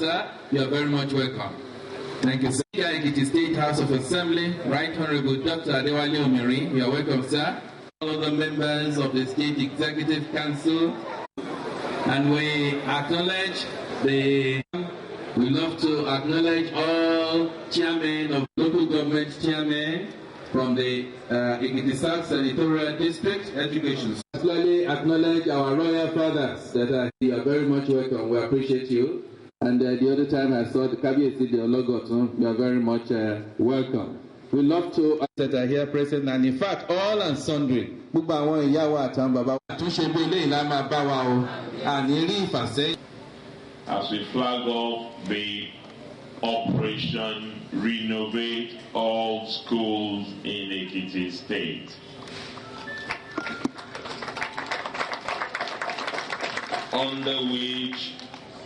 sir. You are very much welcome. Thank you, sir. Ekiti State House of Assembly, Right Honorable Dr. Adewale Omiri. You are welcome, sir. All of the members of the State Executive Council, and we acknowledge we love to acknowledge all chairmen of local government chairmen from the Ekiti South Senatorial District Education. Particularly acknowledge our royal fathers that are here. Very much welcome. We appreciate you. And the other time I saw the Kabiyesi the Ologoton, you are very much welcome. We love to that are here present, and in fact all and sundry. Gbogbo àwọn ìyá wa àtàwọn bàbá wa tún ṣe bí eléyìí la máa bá wa o. Àní rí ìfàsẹ́yìn. As we flag off the Operation Renovate All Schools in Ekiti State. Under which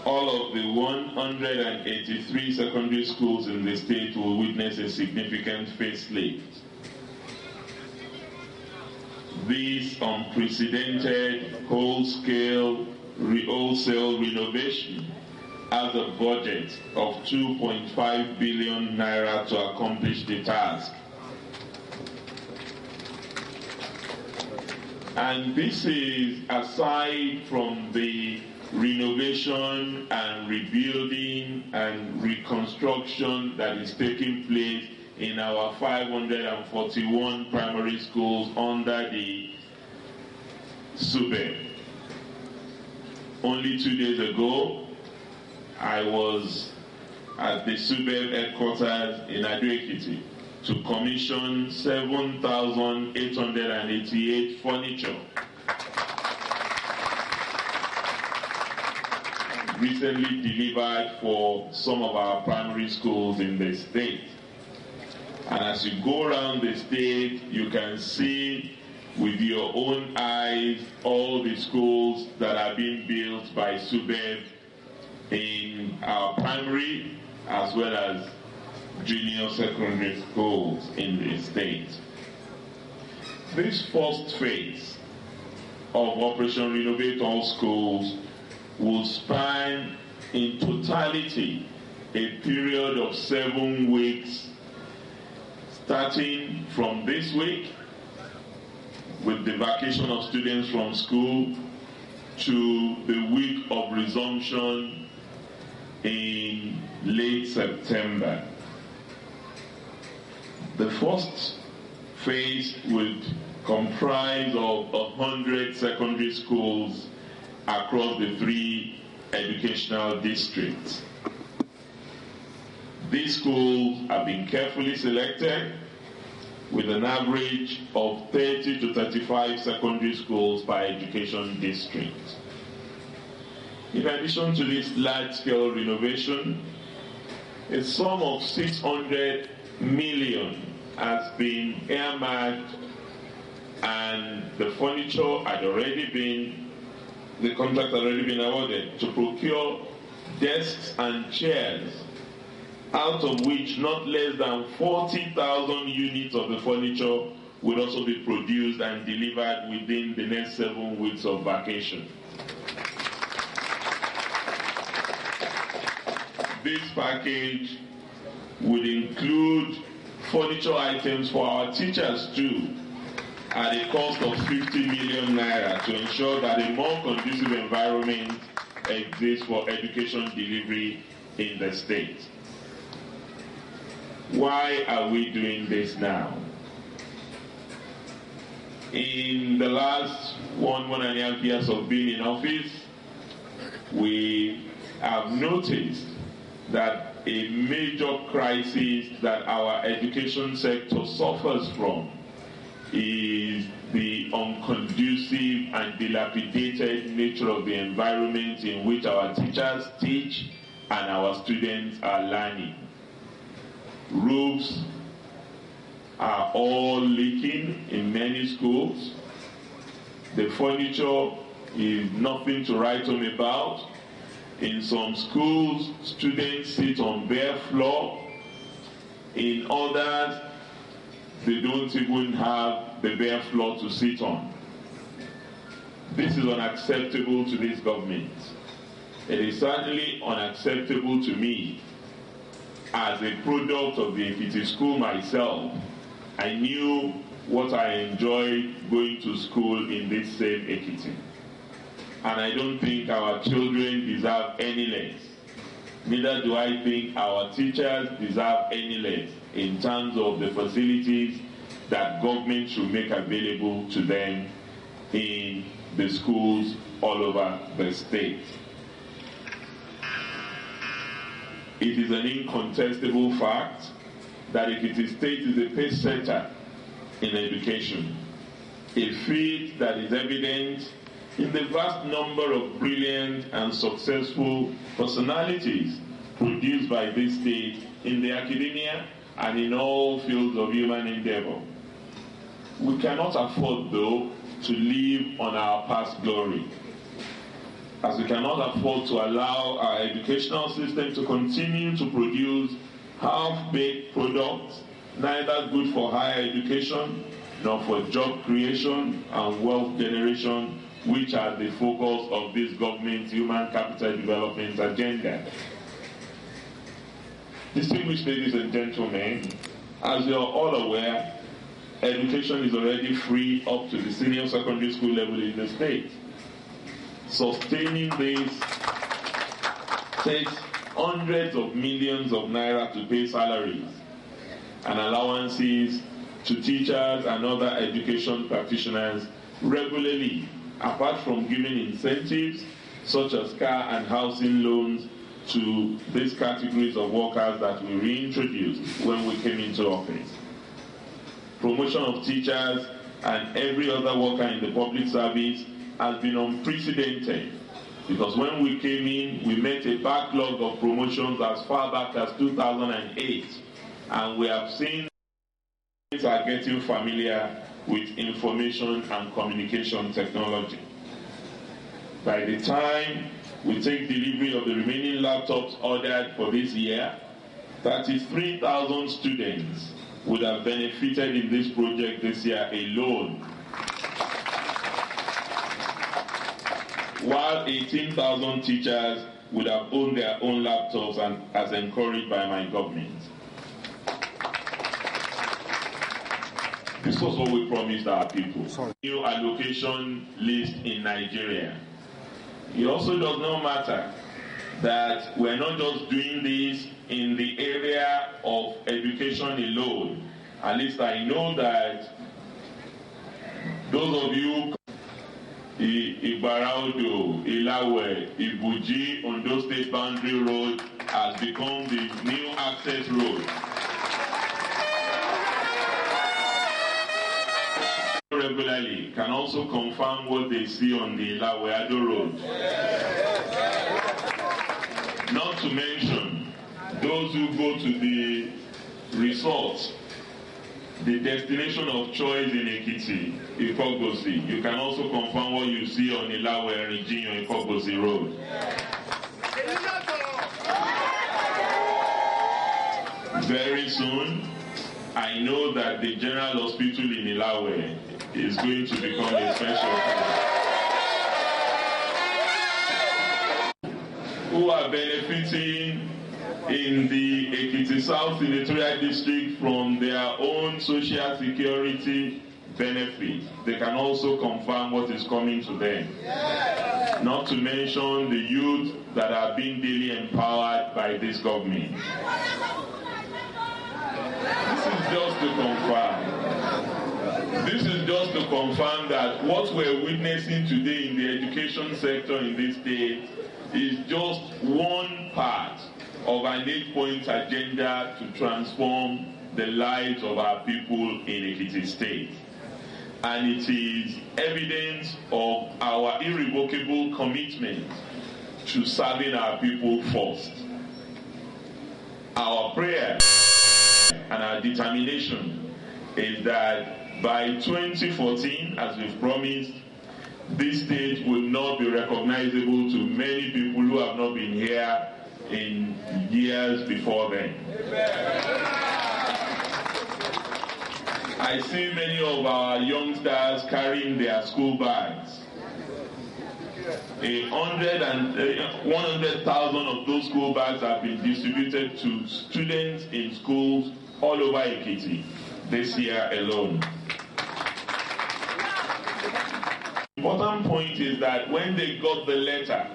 all of the 183 secondary schools in the state will witness a significant facelift. This unprecedented wholesale renovation has a budget of 2.5 billion naira to accomplish the task. And this is aside from the renovation and rebuilding and reconstruction that is taking place in our 541 primary schools under the SUBEB. Only 2 days ago, I was at the SUBEB headquarters in Ilawe-Ekiti to commission 7,888 furniture. Recently delivered for some of our primary schools in the state. And as you go around the state, you can see with your own eyes all the schools that are being built by SUBEB in our primary as well as junior secondary schools in the state. This first phase of Operation Renovate All Schools will span in totality a period of 7 weeks, starting from this week with the vacation of students from school to the week of resumption in late September. The first phase would comprise of 100 secondary schools across the 3 educational districts. These schools have been carefully selected with an average of 30 to 35 secondary schools per education district. In addition to this large-scale renovation, a sum of 600 million has been earmarked, and the contract had already been awarded to procure desks and chairs, out of which not less than 40,000 units of the furniture will also be produced and delivered within the next 7 weeks of vacation. This package would include furniture items for our teachers too, at a cost of 50 million naira to ensure that a more conducive environment exists for education delivery in the state. Why are we doing this now? In the last 1.5 years of being in office, we have noticed that a major crisis that our education sector suffers from is the unconducive and dilapidated nature of the environment in which our teachers teach and our students are learning. Roofs are all leaking in many schools. The furniture is nothing to write home about. In some schools, students sit on bare floor. In others, they don't even have the bare floor to sit on. This is unacceptable to this government. It is certainly unacceptable to me. As a product of the Ekiti school myself, I knew what I enjoyed going to school in this same Ekiti. And I don't think our children deserve any less. Neither do I think our teachers deserve any less in terms of the facilities that government should make available to them in the schools all over the state. It is an incontestable fact that Ekiti State is a pace setter in education, a feat that is evident in the vast number of brilliant and successful personalities produced by this state in the academia and in all fields of human endeavor. We cannot afford, though, to live on our past glory, as we cannot afford to allow our educational system to continue to produce half-baked products, neither good for higher education nor for job creation and wealth generation, which are the focus of this government's human capital development agenda. Distinguished ladies and gentlemen, as you are all aware, education is already free up to the senior secondary school level in the state. Sustaining this takes hundreds of millions of naira to pay salaries and allowances to teachers and other education practitioners regularly, apart from giving incentives such as car and housing loans to these categories of workers that we reintroduced when we came into office. Promotion of teachers and every other worker in the public service has been unprecedented, because when we came in, we met a backlog of promotions as far back as 2008, and we have seen things are getting familiar with information and communication technology. By the time we take delivery of the remaining laptops ordered for this year, 33,000 students would have benefited in this project this year alone, while 18,000 teachers would have owned their own laptops, and as encouraged by my government. This was what we promised our people. New allocation list in Nigeria. It also does not matter that we're not just doing this in the area of education alone. At least I know that those of you Ibaraudo, Ilawe, Ibuji, Ondo State Boundary Road has become the new access road. Regularly can also confirm what they see on the Ilawe-Ekiti road. Not to mention those who go to the resort, the destination of choice in Ekiti, Ikogosi. You can also confirm what you see on Ilawe-Ekiti Ikogosi road. Very soon, I know that the general hospital in Ilawe is going to become a special who are benefiting in the Ekiti South Senatorial District from their own social security benefit. They can also confirm what is coming to them. Not to mention the youth that are being daily empowered by this government. This is just to confirm. This is just to confirm that what we're witnessing today in the education sector in this state is just one part of an 8-point agenda to transform the lives of our people in Ekiti State. And it is evidence of our irrevocable commitment to serving our people first. Our prayer and our determination is that by 2014, as we've promised, this state will not be recognizable to many people who have not been here in years before then. I see many of our youngsters carrying their school bags. 100,000 of those school bags have been distributed to students in schools all over Ekiti this year alone. The important point is that when they got the letter,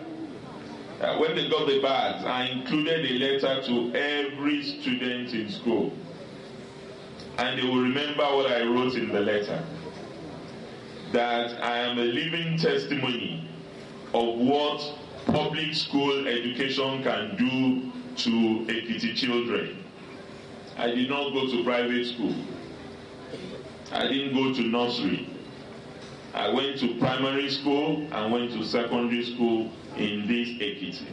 when they got the bags, I included a letter to every student in school. And they will remember what I wrote in the letter. That I am a living testimony of what public school education can do to Ekiti children. I did not go to private school. I didn't go to nursery. I went to primary school and went to secondary school in this Ekiti.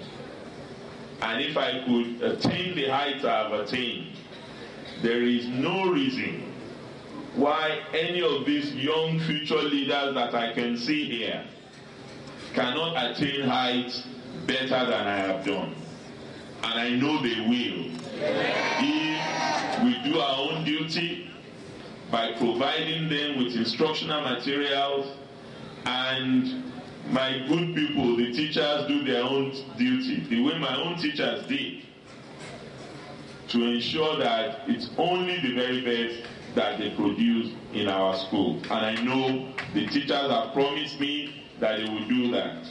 And if I could attain the heights I have attained, there is no reason why any of these young future leaders that I can see here cannot attain heights better than I have done. And I know they will. If we do our own duty by providing them with instructional materials, and my good people, the teachers, do their own duty, the way my own teachers did, to ensure that it's only the very best that they produce in our school. And I know the teachers have promised me that they will do that.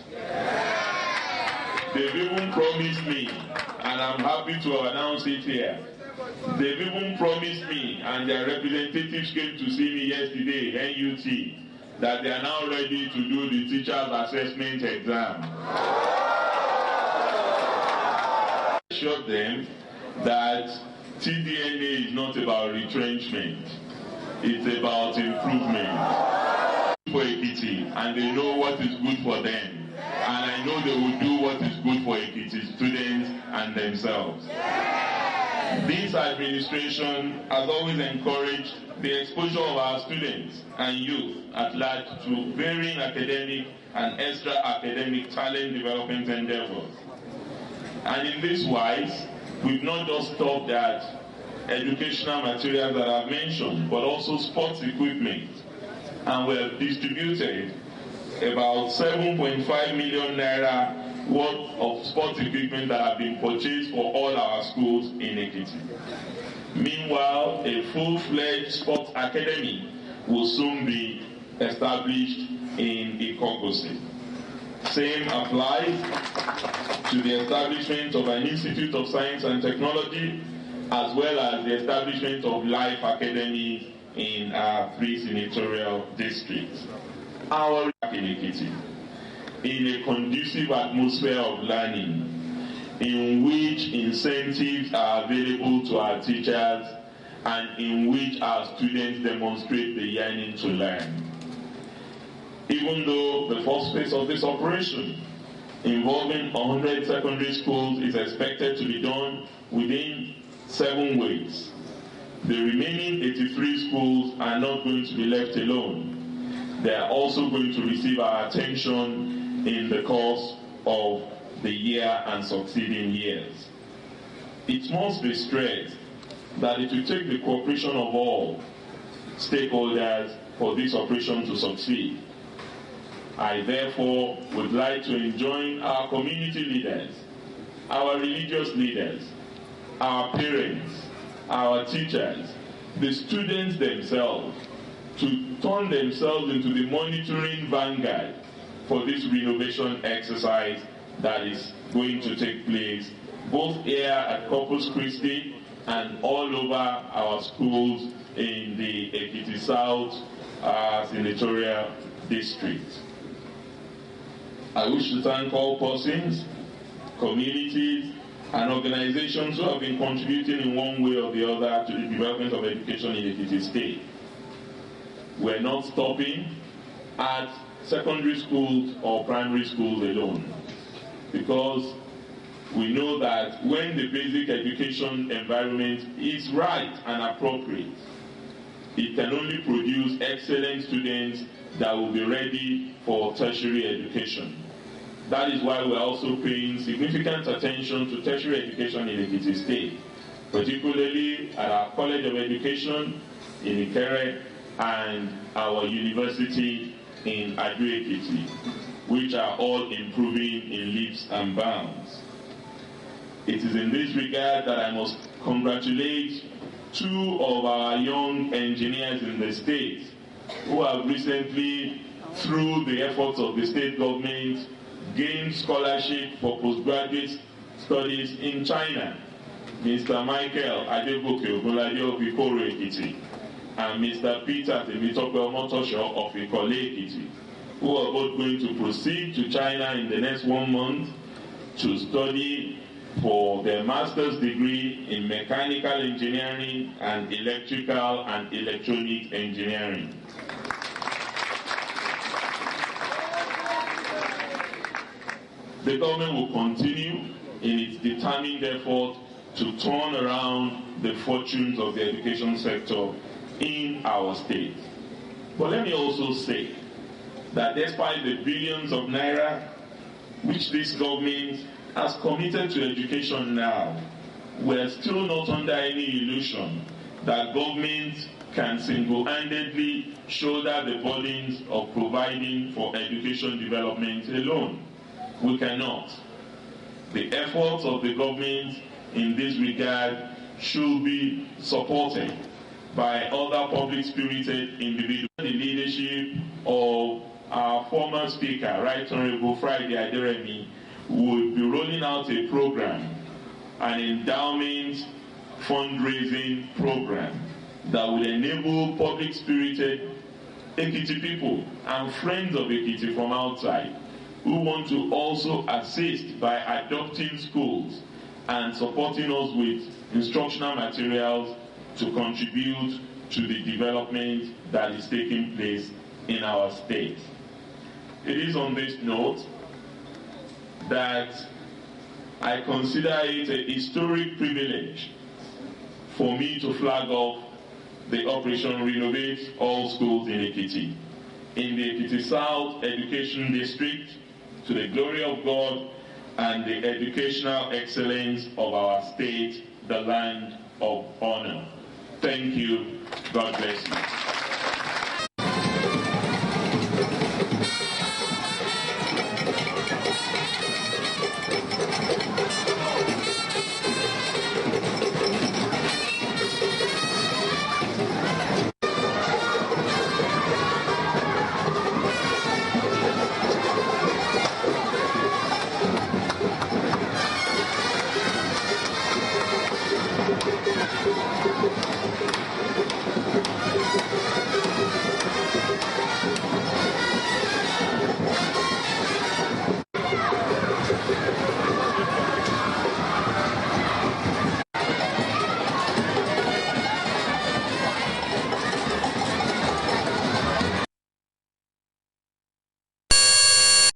They've even promised me, and I'm happy to announce it here, they've even promised me, and their representatives came to see me yesterday, NUT, that they are now ready to do the teachers' assessment exam. I assured them that TDNA is not about retrenchment, it's about improvement for Ekiti, and they know what is good for them. And I know they will do what is good for Ekiti students and themselves. This administration has always encouraged the exposure of our students and youth at large to varying academic and extra-academic talent development endeavors. And in this wise, we've not just stopped at educational materials that I've mentioned, but also sports equipment. And we have distributed about 7.5 million naira worth of sports equipment that have been purchased for all our schools in Ekiti. Meanwhile, a full-fledged sports academy will soon be established in Ikogosi. Same applies to the establishment of an Institute of Science and Technology, as well as the establishment of Life Academy in our 3 senatorial districts. Our in Ekiti, in a conducive atmosphere of learning, in which incentives are available to our teachers and in which our students demonstrate the yearning to learn. Even though the first phase of this operation, involving 100 secondary schools, is expected to be done within 7 weeks, the remaining 83 schools are not going to be left alone. They are also going to receive our attention in the course of the year and succeeding years. It must be stressed that it will take the cooperation of all stakeholders for this operation to succeed. I therefore would like to enjoin our community leaders, our religious leaders, our parents, our teachers, the students themselves, to turn themselves into the monitoring vanguard for this renovation exercise that is going to take place both here at Corpus Christi and all over our schools in the Ekiti South senatorial district. I wish to thank all persons, communities, and organizations who have been contributing in one way or the other to the development of education in Ekiti State. We're not stopping at secondary schools or primary schools alone, because we know that when the basic education environment is right and appropriate, it can only produce excellent students that will be ready for tertiary education. That is why we're also paying significant attention to tertiary education in Ekiti State, particularly at our College of Education in Ikere and our university in Ilawe-Ekiti. which are all improving in leaps and bounds. It is in this regard that I must congratulate two of our young engineers in the state who have recently, through the efforts of the state government, gained scholarship for postgraduate studies in China. Mr. Michael Adeboke Ogunlade of Ilawe-Ekiti and Mr. Peter Temitope Omotosho of Ilawe-Ekiti, who are both going to proceed to China in the next 1 month to study for their master's degree in mechanical engineering and electrical and electronic engineering. The government will continue in its determined effort to turn around the fortunes of the education sector in our state. But let me also say that despite the billions of naira which this government has committed to education now, we are still not under any illusion that government can single-handedly shoulder the burdens of providing for education development alone. We cannot. The efforts of the government in this regard should be supported by other public-spirited individuals. The leadership of our former Speaker, Right Honorable Friday Aderemi, would be rolling out a program, an endowment fundraising program that will enable public-spirited Ekiti people and friends of Ekiti from outside who want to also assist by adopting schools and supporting us with instructional materials to contribute to the development that is taking place in our state. It is on this note that I consider it a historic privilege for me to flag off the Operation Renovate All Schools in Ekiti, in the Ekiti South Education District, to the glory of God and the educational excellence of our state, the land of honor. Thank you. God bless you.